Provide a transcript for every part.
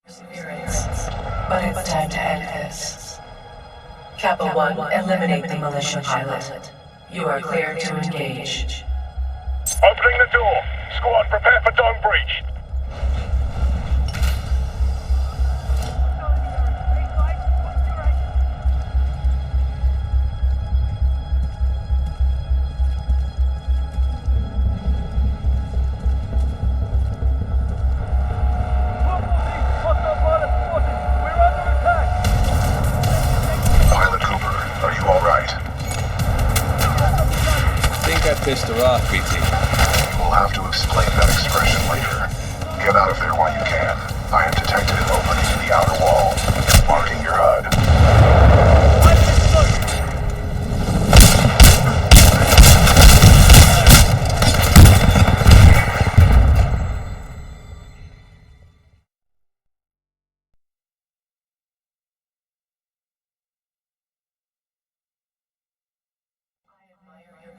Perseverance, but it's time to end this. Kappa 1, eliminate the militia pilot. You are cleared to engage. Opening the door. Squad, prepare for dome breach. Pissed her off, BT. We'll have to explain that expression later. Get out of there while you can. I have detected an opening in the outer wall, marking your HUD.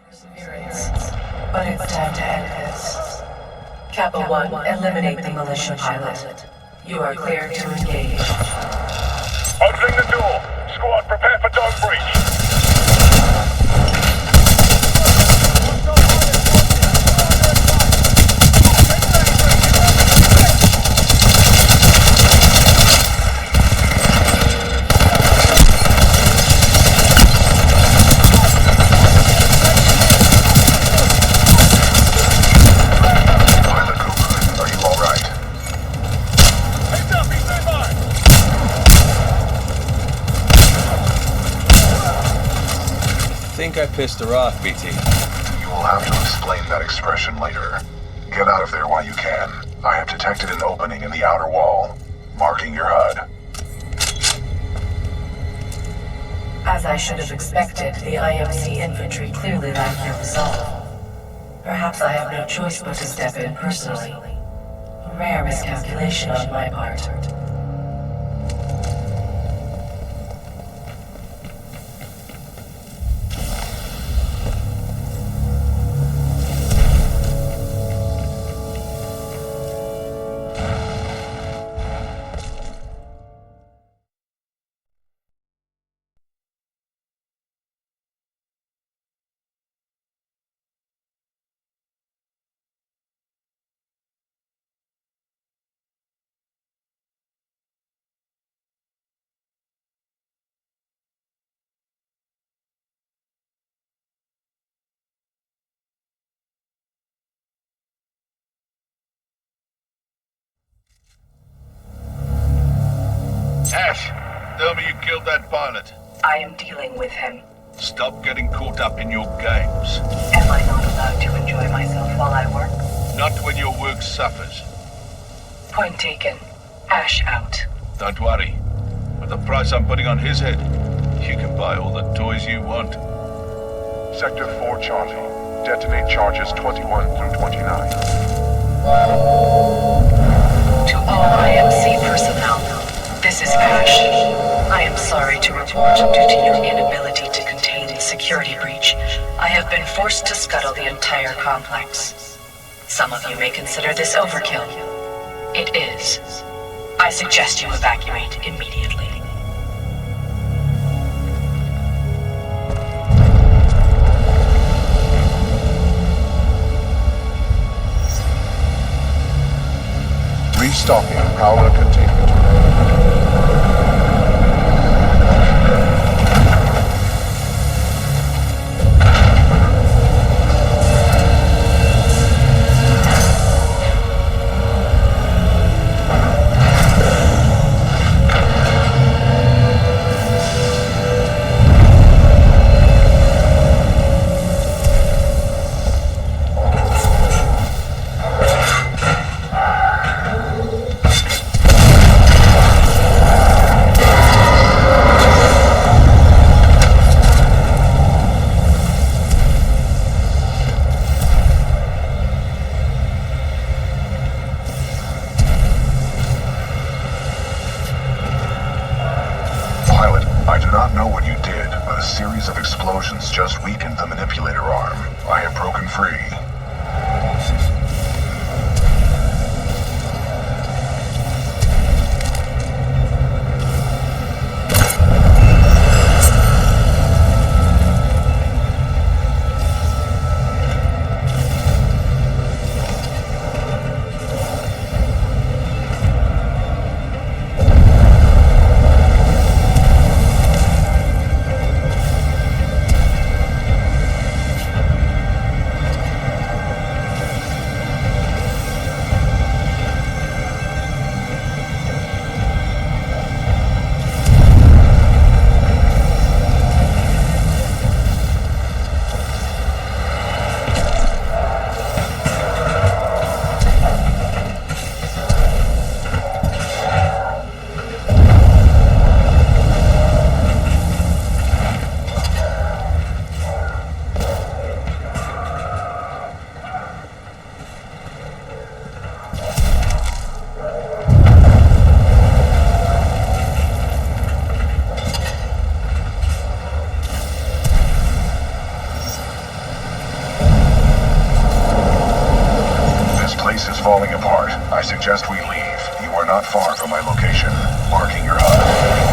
Perseverance, but it's time to end this. Kappa 1, eliminate the militia pilot. You are cleared to engage. Opening the door. Squad, prepare for dome breach. I pissed her off, BT. You will have to explain that expression later. Get out of there while you can. I have detected an opening in the outer wall, marking your HUD. As I should have expected, the IMC infantry clearly lack your resolve. Perhaps I have no choice but to step in personally. A rare miscalculation on my part. Ash, tell me you killed that pilot. I am dealing with him. Stop getting caught up in your games. Am I not allowed to enjoy myself while I work? Not when your work suffers. Point taken. Ash out. Don't worry. With the price I'm putting on his head, you can buy all the toys you want. Sector 4 Charlie. Detonate charges 21 through 29. To all IMC personnel, this is Ash. I am sorry to report, due to your inability to contain the security breach, I have been forced to scuttle the entire complex. Some of you may consider this overkill. It is. I suggest you evacuate immediately. Restocking Prowler containment. Just weakened the manipulator arm. I have broken free. I suggest we leave. You are not far from my location. Marking your HUD.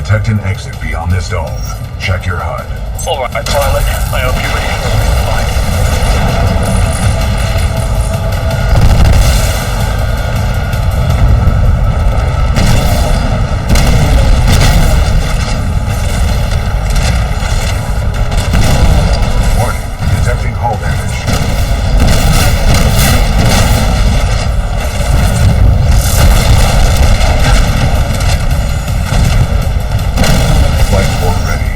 Detect an exit beyond this dome. Check your HUD. All right, pilot. I hope you're ready for this fight. Warning. Detecting hull damage. Flight 4 ready.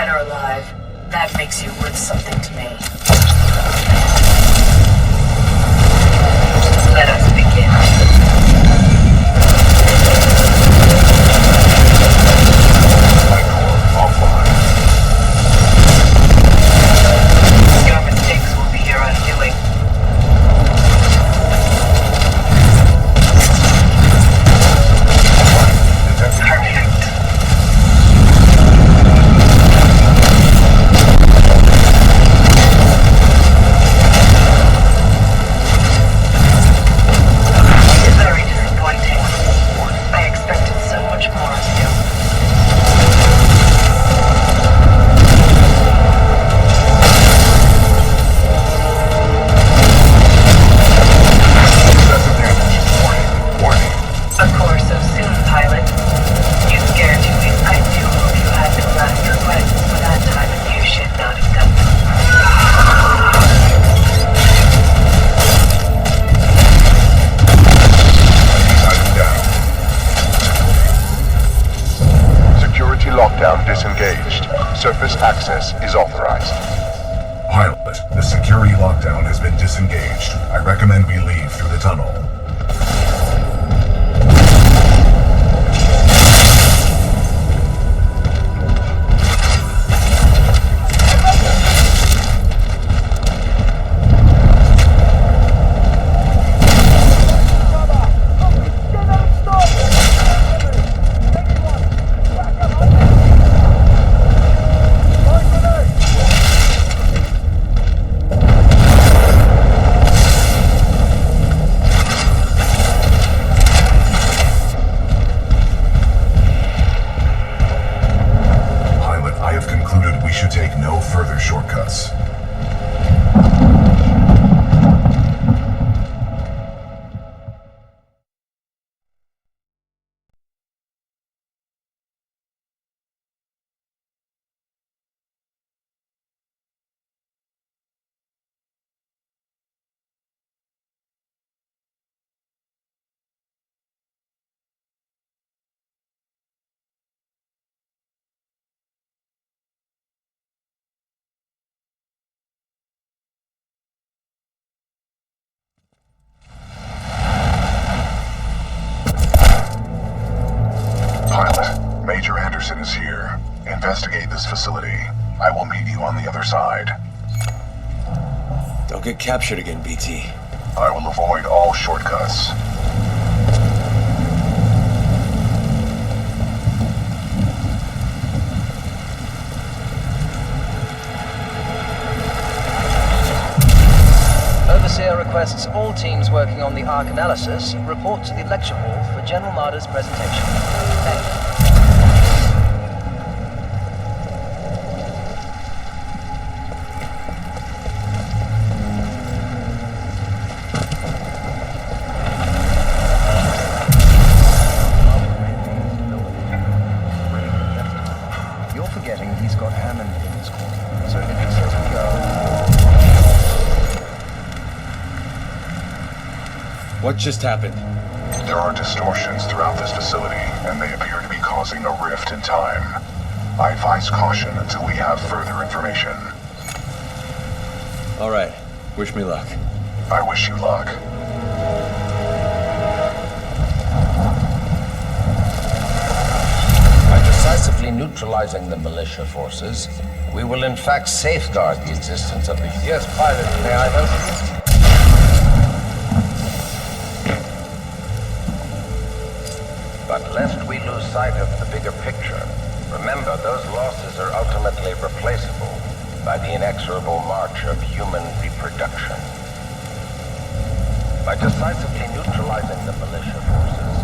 Dead or alive, that makes you worth something to me. Let us begin. Your mistakes will be your undoing. Perfect. Very disappointing. I expected so much more of you. Excessive damage. Warning. Of course, so soon, pilot. You scared me. I do hope you had no last requests for that time and you should not have done them. Titan down. Security lockdown disengaged. Surface access is authorized. Pilot, the security lockdown has been disengaged. I recommend we leave through the tunnel. Pilot, I have concluded we should take no further shortcuts. Pilot, Major Anderson is here. Investigate this facility. I will meet you on the other side. Don't get captured again, BT. I will avoid all shortcuts. Overseer requests all teams working on the Arc analysis report to the lecture hall for General Marder's presentation. Thank you. You're forgetting he's got Hammond in his corner, so if he says we go... What just happened? There are distortions throughout this facility, and they appear to be causing a rift in time. I advise caution until we have further information. All right. Wish me luck. I wish you luck. By decisively neutralizing the militia forces, we will in fact safeguard the existence of the... Yes, pilot, may I help you? But lest we lose sight of the bigger picture, remember those losses are ultimately replaceable by the inexorable march of human reproduction. By decisively neutralizing the militia forces,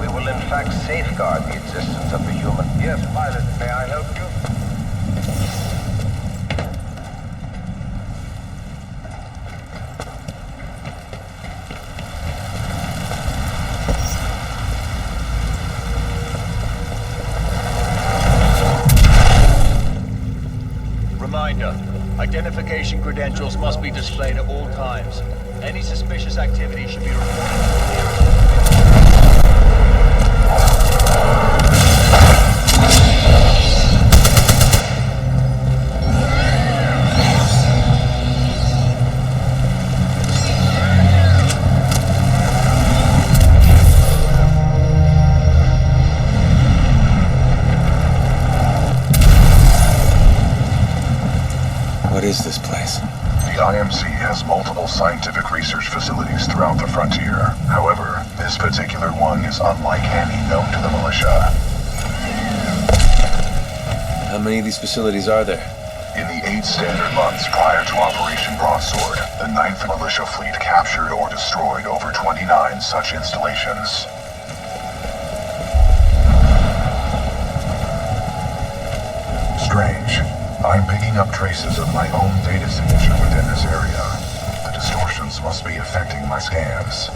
we will in fact safeguard the existence of the human... Yes, pilot, may I help you? Reminder, identification credentials must be displayed at all times. Any suspicious activity should be reported. What is this place? The IMC has multiple scientific research facilities throughout the frontier. However, this particular one is unlike any known to the militia. How many of these facilities are there? In the 8 standard months prior to Operation Broadsword, the 9th Militia Fleet captured or destroyed over 29 such installations. Strange. I'm picking up traces of my own data signature within this area. The distortions must be affecting my scans.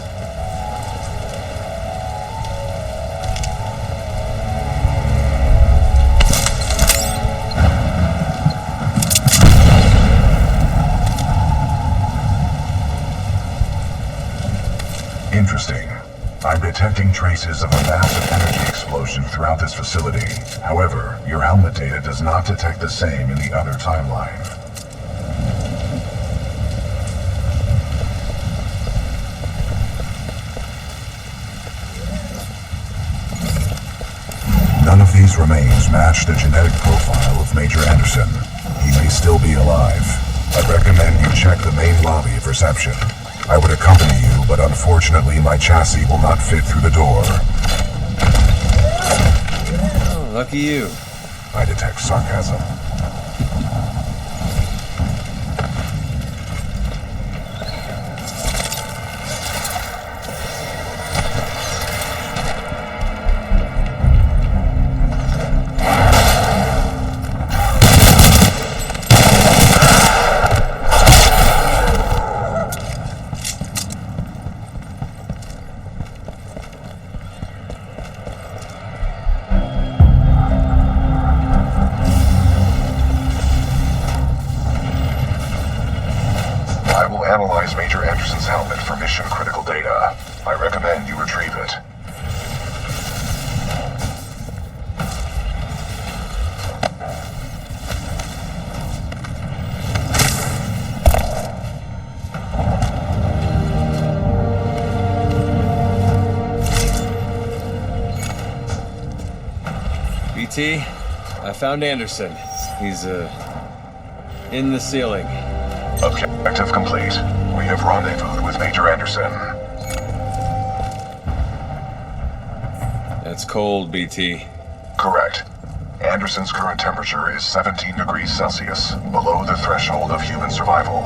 Interesting. I'm detecting traces of a massive energy explosion throughout this facility. However, your helmet data does not detect the same in the other timeline. None of these remains match the genetic profile of Major Anderson. He may still be alive. I'd recommend you check the main lobby of reception. I would accompany you, but unfortunately my chassis will not fit through the door. Oh, lucky you. I detect sarcasm. Analyze Major Anderson's helmet for mission-critical data. I recommend you retrieve it. BT, I found Anderson. He's, in the ceiling. Objective complete. We have rendezvoused with Major Anderson. That's cold, BT. Correct. Anderson's current temperature is 17 degrees Celsius, below the threshold of human survival.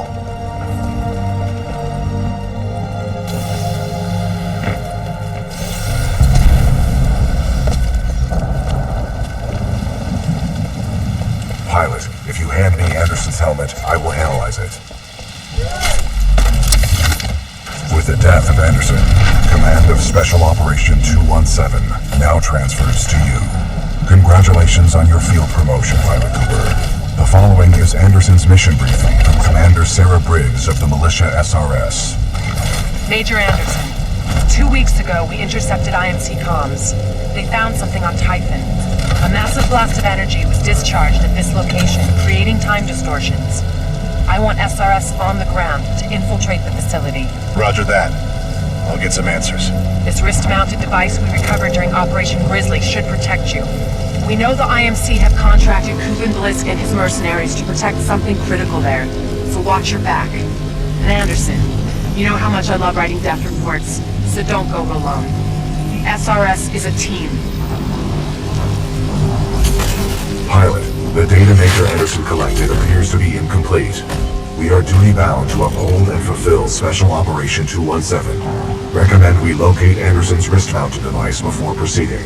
Pilot, if you hand me Anderson's helmet, I will analyze it. With the death of Anderson, command of Special Operation 217 now transfers to you. Congratulations on your field promotion, Pilot Cooper. The following is Anderson's mission briefing from Commander Sarah Briggs of the Militia SRS. Major Anderson, 2 weeks ago we intercepted IMC comms. They found something on Titan. A massive blast of energy was discharged at this location, creating time distortions. I want SRS on the ground to infiltrate the facility. Roger that. I'll get some answers. This wrist-mounted device we recovered during Operation Grizzly should protect you. We know the IMC have contracted Kuben Blisk and his mercenaries to protect something critical there, so watch your back. And Anderson, you know how much I love writing death reports, so don't go alone. The SRS is a team. Pilot, the data Major Anderson collected appears to be incomplete. We are duty-bound to uphold and fulfill Special Operation 217. Recommend we locate Anderson's wrist-mounted device before proceeding.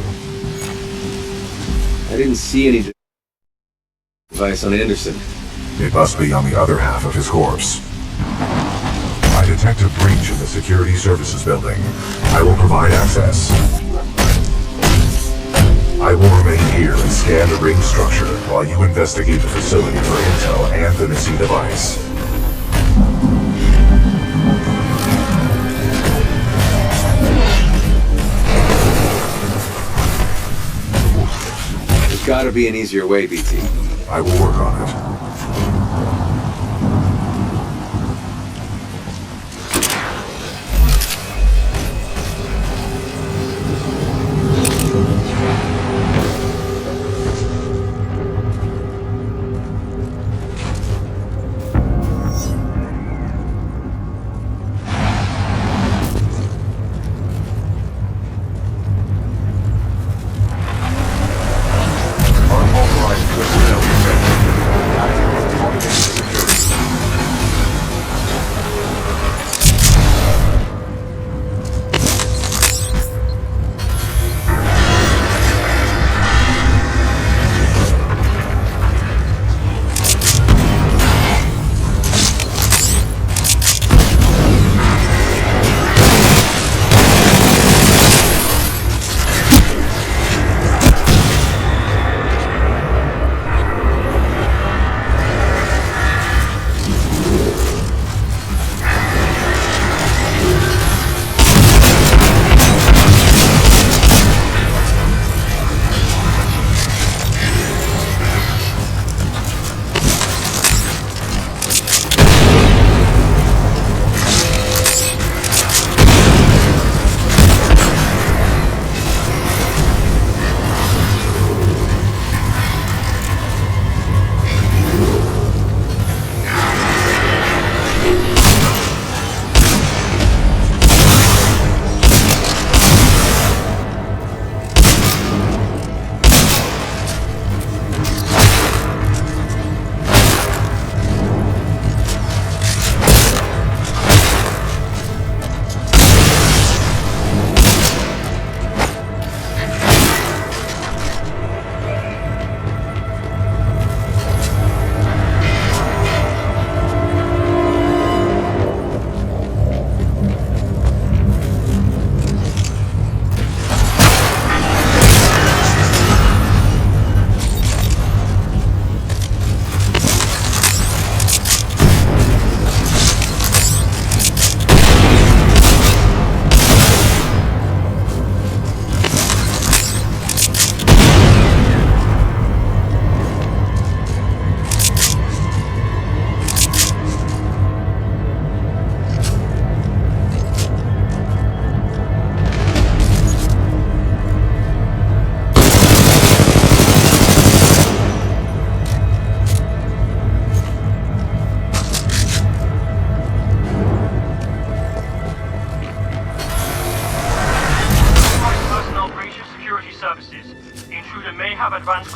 I didn't see any device on Anderson. It must be on the other half of his corpse. I detect a breach in the Security Services building. I will provide access. I will remain here and scan the ring structure while you investigate the facility for intel and the missing device. There's gotta be an easier way, BT. I will work on it.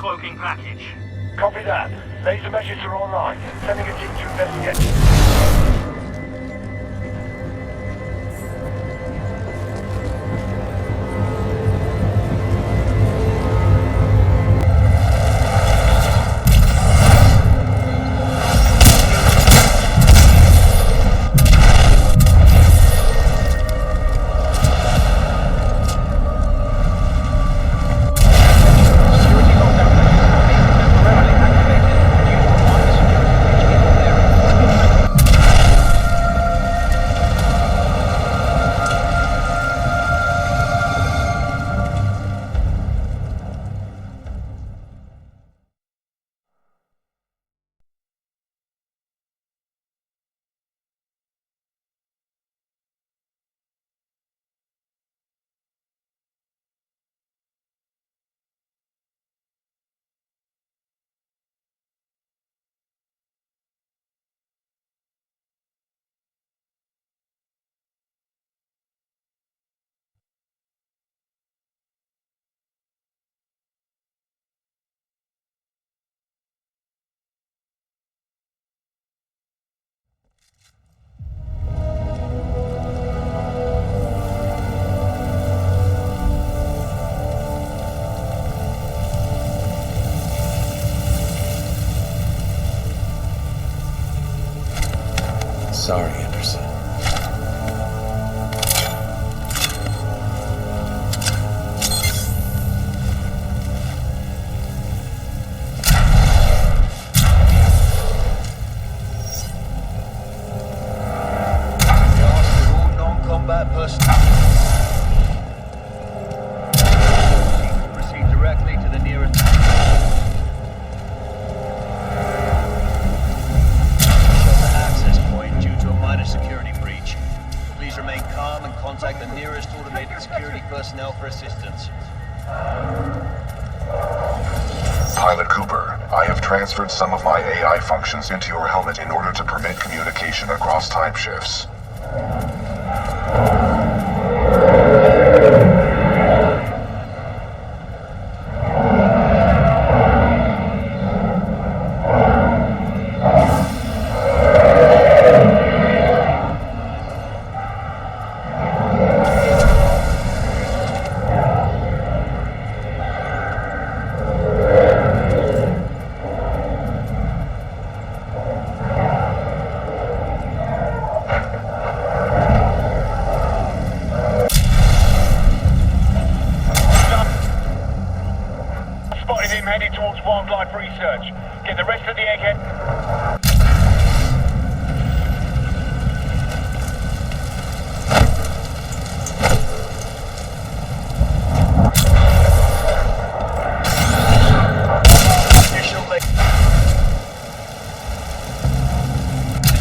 cloaking package. Copy that. Laser measures are online. Sending a team to investigate. Sorry, Anderson. Proceed directly to the nearest. Access point due to a minor security breach. Please remain calm and contact the nearest automated security personnel for assistance. Pilot Cooper, I have transferred some of my AI functions into your helmet in order to permit communication across time shifts. Heading towards wildlife research. Get the rest of the egghead.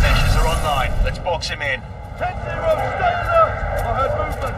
Measures are online. Let's box him in. 10-0, stay alert! I heard movement.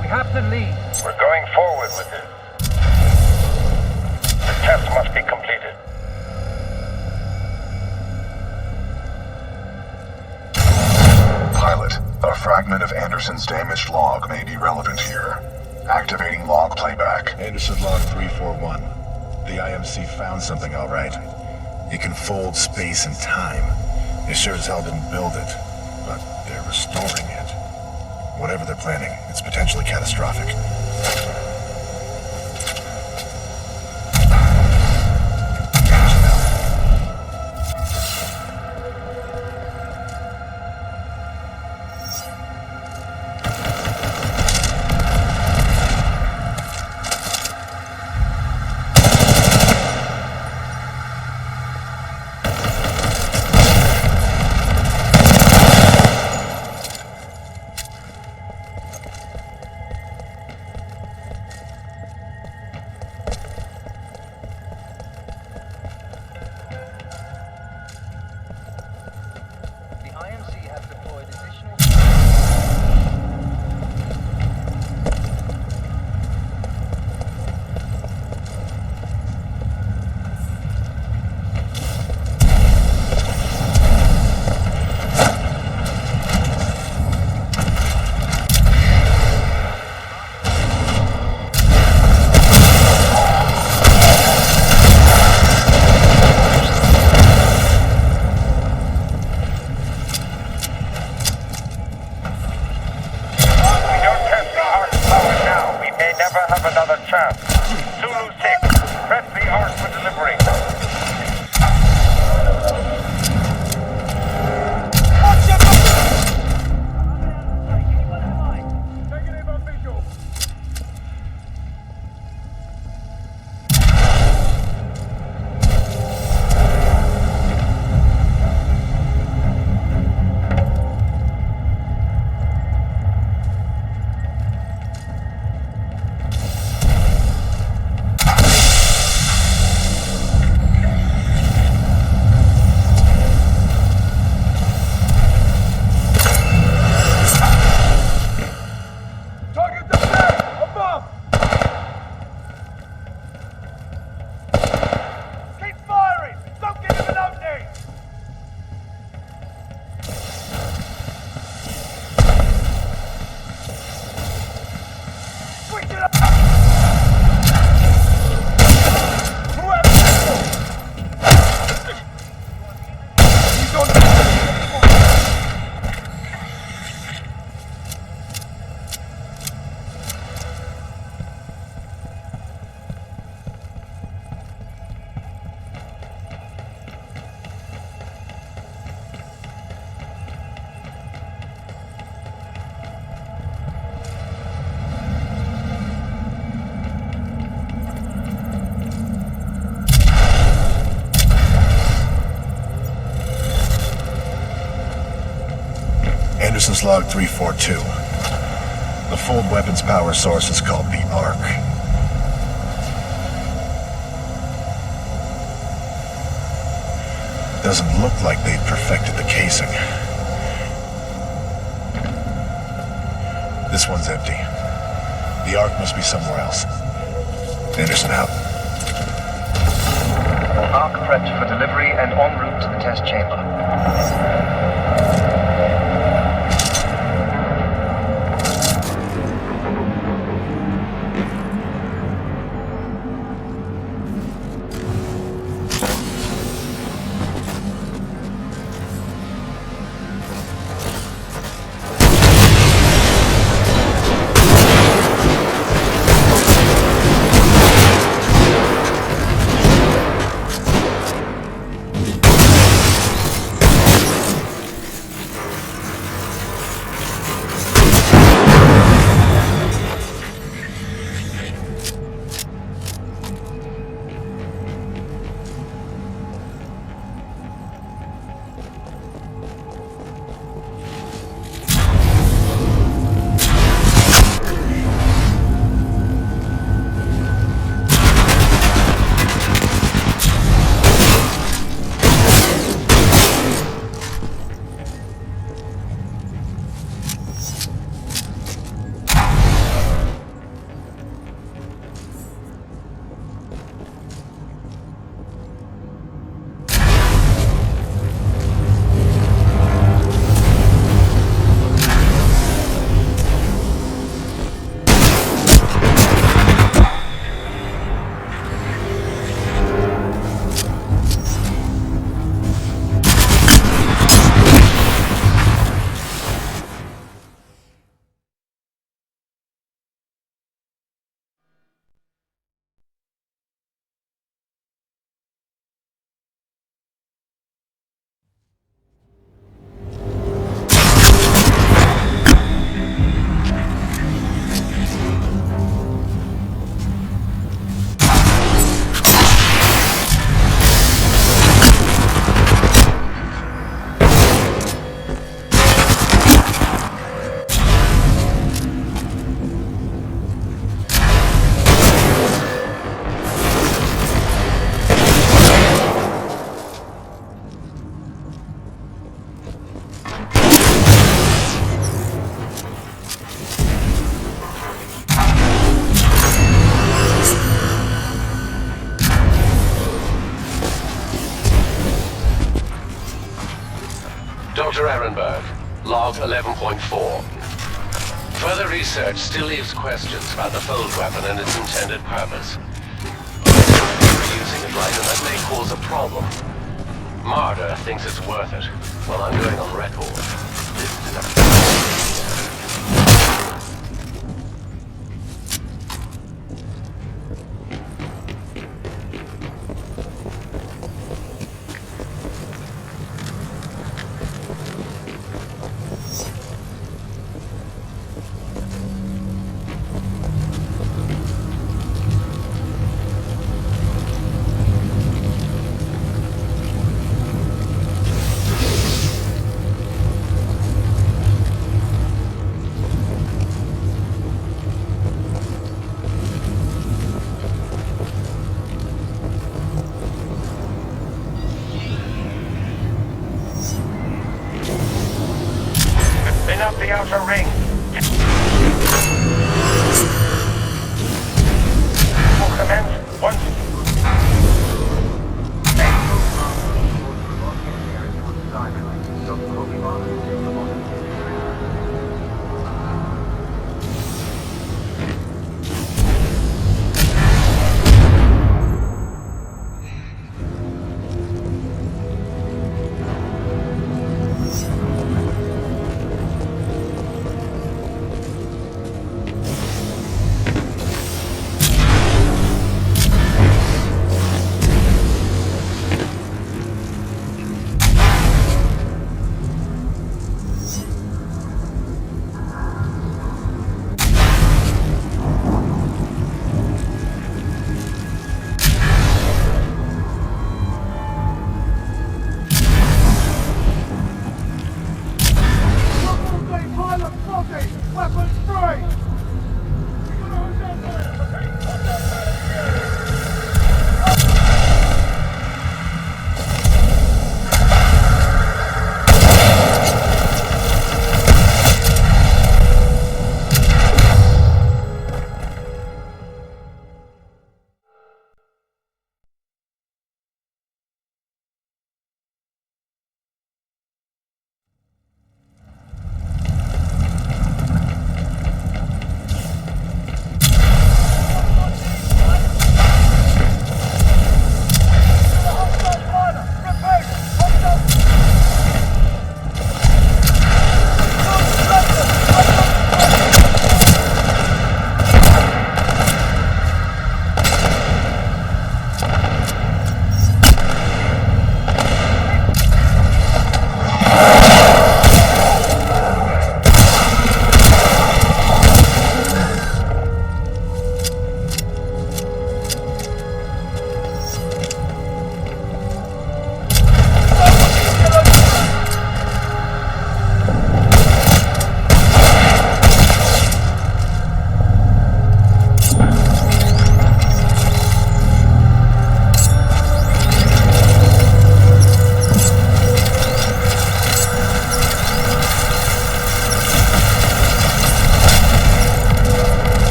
We have to leave. We're going forward with it. The test must be completed. Pilot, a fragment of Anderson's damaged log may be relevant here. Activating log playback. Anderson log 341. The IMC found something all right. It can fold space and time. They sure as hell didn't build it, but they're restoring it. Whatever they're planning, it's potentially catastrophic. Anderson's log 342. The fold weapons power source is called the Arc. Doesn't look like they've perfected the casing. This one's empty. The Arc must be somewhere else. Anderson out. Arc prepped for delivery and en route to the test chamber. Ehrenberg, log 11.4. Further research still leaves questions about the fold weapon and its intended purpose. Using it right, and that may cause a problem. Marder thinks it's worth it. Well, I'm going on record.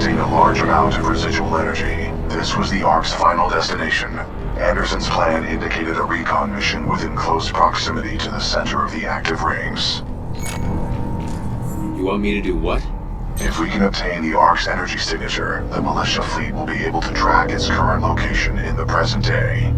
releasing a large amount of residual energy. This was the Ark's final destination. Anderson's plan indicated a recon mission within close proximity to the center of the active rings. You want me to do what? If we can obtain the Ark's energy signature, the militia fleet will be able to track its current location in the present day.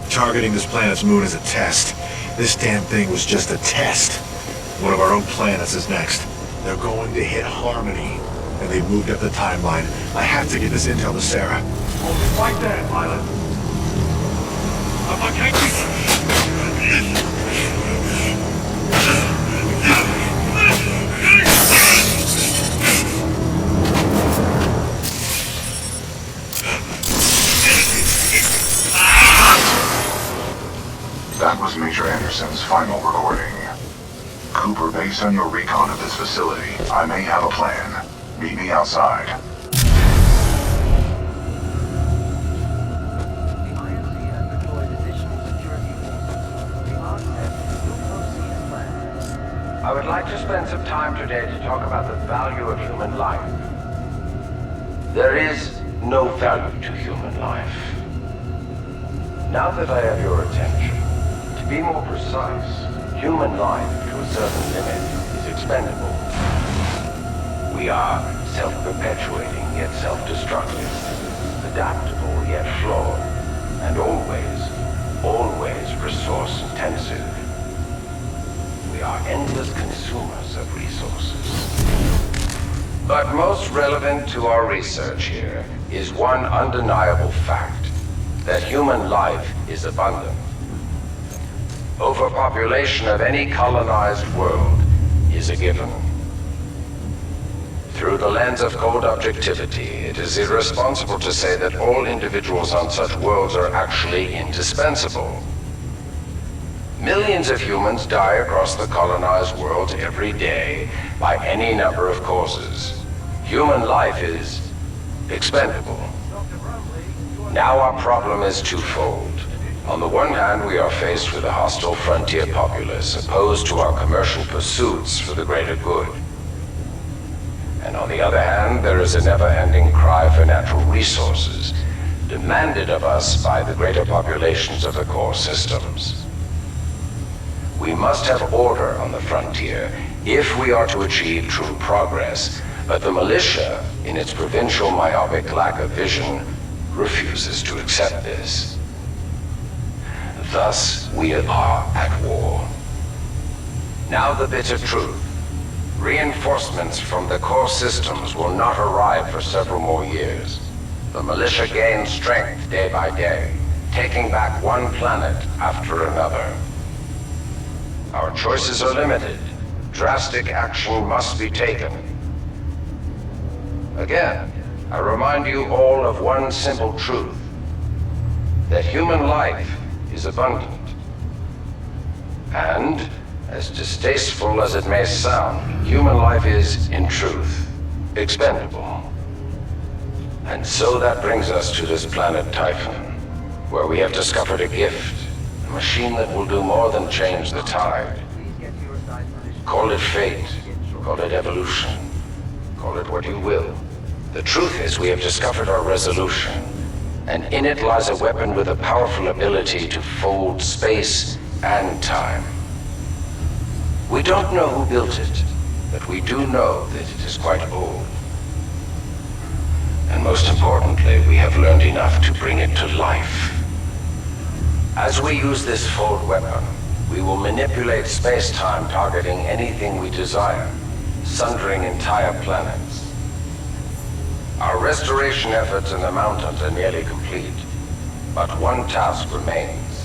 Targeting this planet's moon is a test. This damn thing was just a test. One of our own planets is next. They're going to hit Harmony, and they moved up the timeline. I have to get this intel to Sarah. Hold it right there, pilot. That was Major Anderson's final recording. Cooper, based on your recon of this facility, I may have a plan. Meet me outside. I would like to spend some time today to talk about the value of human life. There is no value to human life. Now that I have your attention, to be more precise, human life to a certain limit is expendable. We are self-perpetuating yet self-destructive, adaptable yet flawed, and always resource-intensive. We are endless consumers of resources. But most relevant to our research here is one undeniable fact, that human life is abundant. Overpopulation of any colonized world is a given. Through the lens of cold objectivity, it is irresponsible to say that all individuals on such worlds are actually indispensable. Millions of humans die across the colonized world every day by any number of causes. Human life is expendable. Now our problem is twofold. On the one hand, we are faced with a hostile frontier populace opposed to our commercial pursuits for the greater good. And on the other hand, there is a never-ending cry for natural resources, demanded of us by the greater populations of the core systems. We must have order on the frontier if we are to achieve true progress, but the militia, in its provincial myopic lack of vision, refuses to accept this. Thus, we are at war. Now the bitter truth. Reinforcements from the core systems will not arrive for several more years. The militia gains strength day by day, taking back one planet after another. Our choices are limited. Drastic action must be taken. Again, I remind you all of one simple truth. That human life is abundant. And, as distasteful as it may sound, human life is, in truth, expendable. And so that brings us to this planet Typhon, where we have discovered a gift, a machine that will do more than change the tide. Call it fate, call it evolution, call it what you will. The truth is we have discovered our resolution, and in it lies a weapon with a powerful ability to fold space and time. We don't know who built it, but we do know that it is quite old. And most importantly, we have learned enough to bring it to life. As we use this fold weapon, we will manipulate space-time targeting anything we desire, sundering entire planets. Our restoration efforts in the mountains are nearly complete, but one task remains.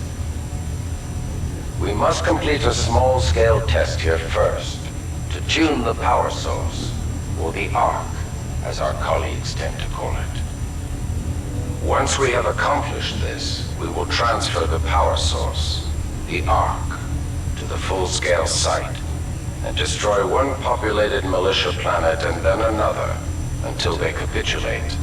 We must complete a small-scale test here first, to tune the power source, or the arc, as our colleagues tend to call it. Once we have accomplished this, we will transfer the power source, the arc, to the full-scale site, and destroy one populated militia planet and then another, until they capitulate.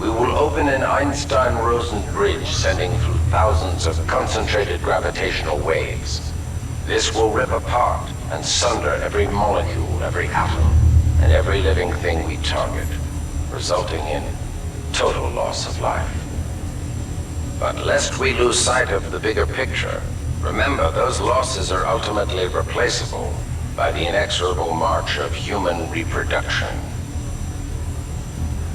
We will open an Einstein-Rosen bridge sending through thousands of concentrated gravitational waves. This will rip apart and sunder every molecule, every atom, and every living thing we target, resulting in total loss of life. But lest we lose sight of the bigger picture, remember those losses are ultimately replaceable by the inexorable march of human reproduction.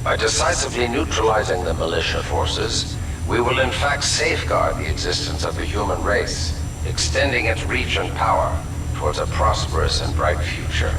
By decisively neutralizing the militia forces, we will in fact safeguard the existence of the human race, extending its reach and power towards a prosperous and bright future.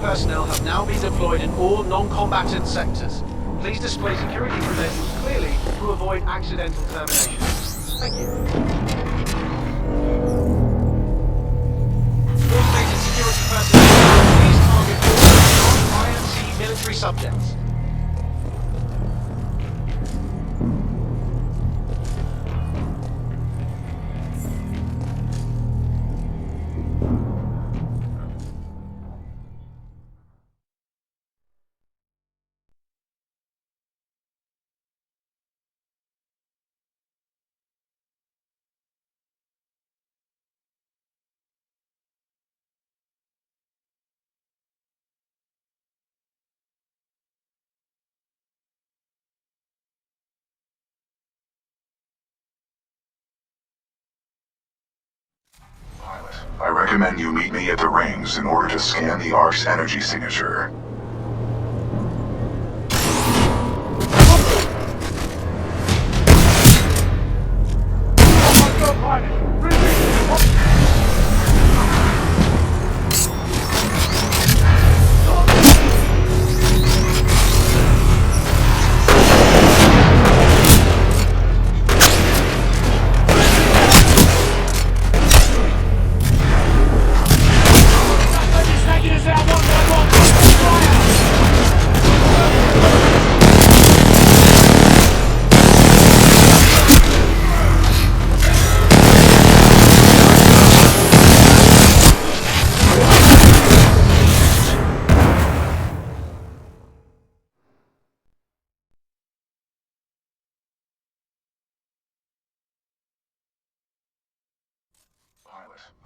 Personnel have now been deployed in all non-combatant sectors. Please display security credentials clearly to avoid accidental termination. Thank you. Automated security personnel, please target all non-IMC military subjects. I recommend you meet me at the rings in order to scan the Ark's energy signature.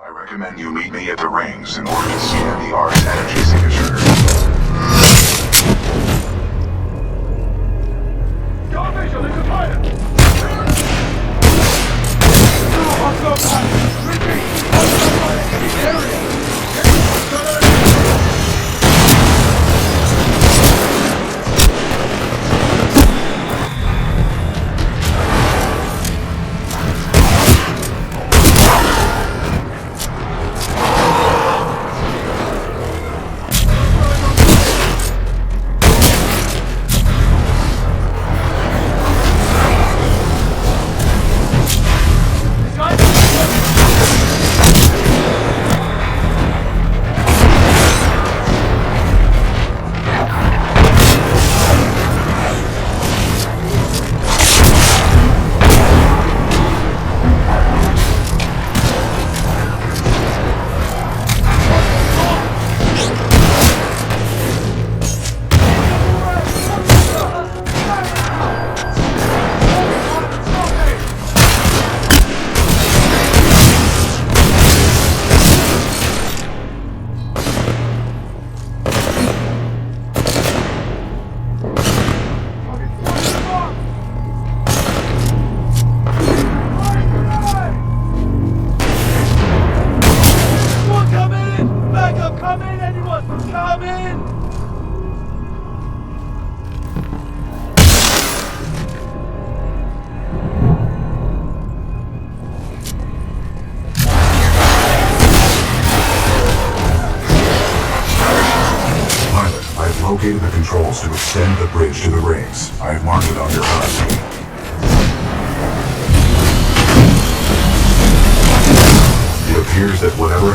I recommend you meet me at the rings in order to scan the Ark's energy signature. Official, there's a pilot! Hostile pilot! Repeat! Hostile pilot in the area! Located the controls to extend the bridge to the rings. I have marked it on your HUD. It appears that whatever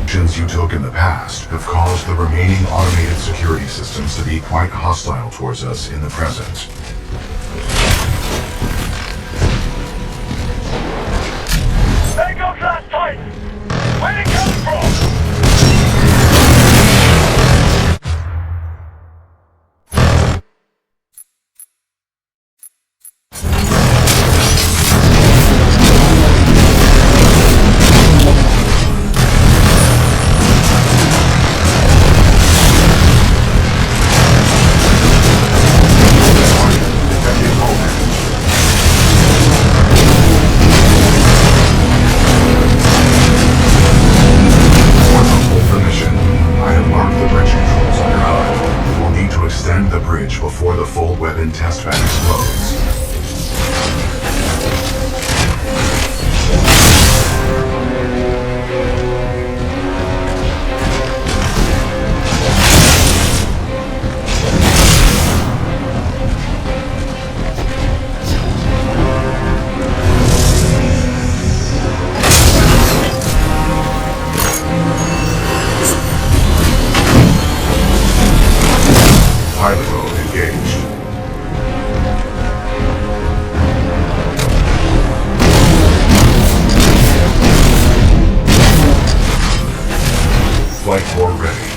actions you took in the past have caused the remaining automated security systems to be quite hostile towards us in the present. There goes that tight! Where'd it come from? Before the full weapon test bed explodes. Pilot mode engaged. Flight 4 ready.